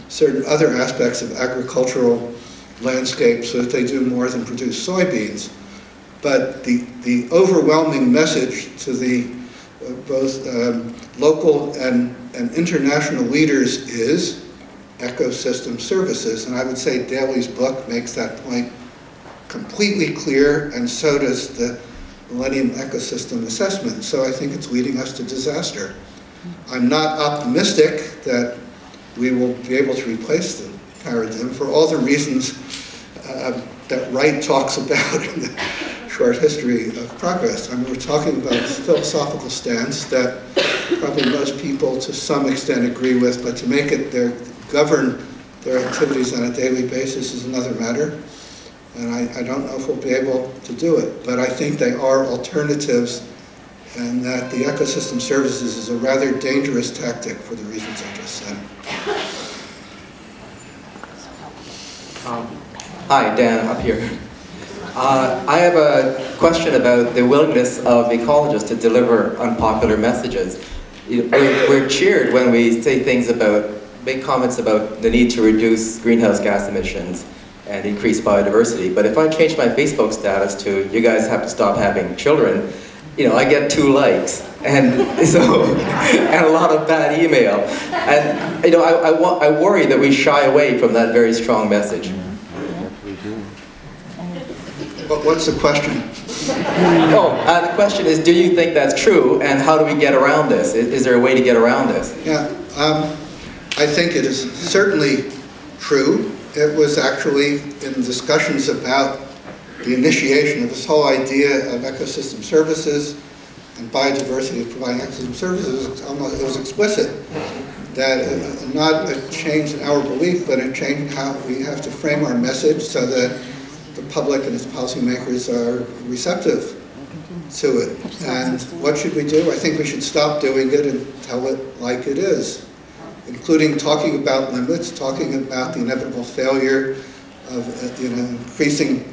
certain other aspects of agricultural landscapes so that they do more than produce soybeans. But the overwhelming message to the both local and international leaders is ecosystem services, and I would say Daly's book makes that point completely clear, and so does the Millennium ecosystem assessment. So I think it's leading us to disaster. I'm not optimistic that we will be able to replace the paradigm for all the reasons that Wright talks about in the short history of progress. I mean, we're talking about a philosophical stance that probably most people to some extent agree with, but to make it govern their activities on a daily basis is another matter. And I don't know if we'll be able to do it, but I think they are alternatives, and that the ecosystem services is a rather dangerous tactic for the reasons I just said. Hi, Dan, up here. I have a question about the willingness of ecologists to deliver unpopular messages. We're cheered when we say things about, make comments about the need to reduce greenhouse gas emissions and increase biodiversity. But if I change my Facebook status to, you guys have to stop having children, I get 2 likes, and so, and a lot of bad email. And, I worry that we shy away from that very strong message. But what's the question? The question is, do you think that's true, and how do we get around this? Is there a way to get around this? Yeah, I think it is certainly true. It was actually in discussions about the initiation of this whole idea of ecosystem services and biodiversity of providing ecosystem services. It was explicit that not a change in our belief, but a change in how we have to frame our message so that the public and its policymakers are receptive to it. And what should we do? I think we should stop doing it and tell it like it is, including talking about limits, talking about the inevitable failure of increasing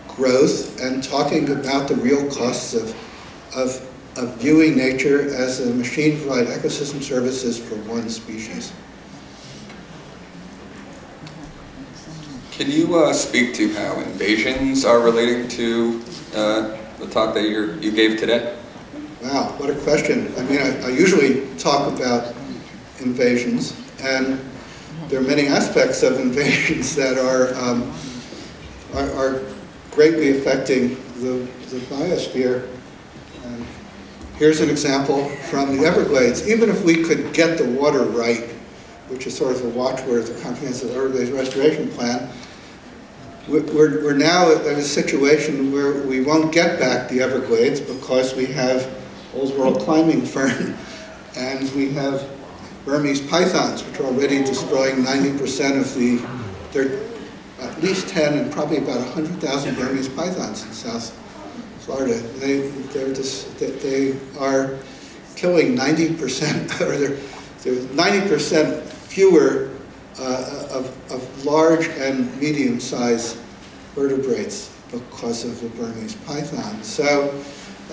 growth, and talking about the real costs of viewing nature as a machine to provide ecosystem services for one species. Can you speak to how invasions are relating to the talk that you gave today? Wow, what a question. I mean, I usually talk about invasions, and there are many aspects of invasions that are greatly affecting the biosphere. And here's an example from the Everglades. Even if we could get the water right, which is sort of a watchword of the Comprehensive Everglades Restoration Plan, we're now at a situation where we won't get back the Everglades because we have Old World climbing fern and we have Burmese pythons, which are already destroying 90% of there are at least 10 and probably about 100,000 Burmese pythons in South Florida. They are killing 90%, or there's 90% fewer of large and medium-sized vertebrates because of the Burmese python. So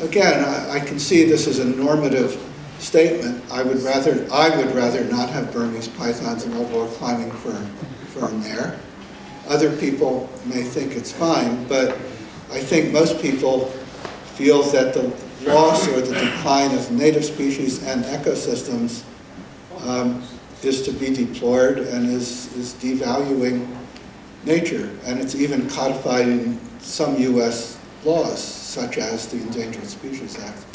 again, I can see this as a normative statement. I would rather not have Burmese pythons and Old World climbing fern there. Other people may think it's fine, but I think most people feel that the loss or the decline of native species and ecosystems is to be deplored and is devaluing nature. And it's even codified in some US laws, such as the Endangered Species Act.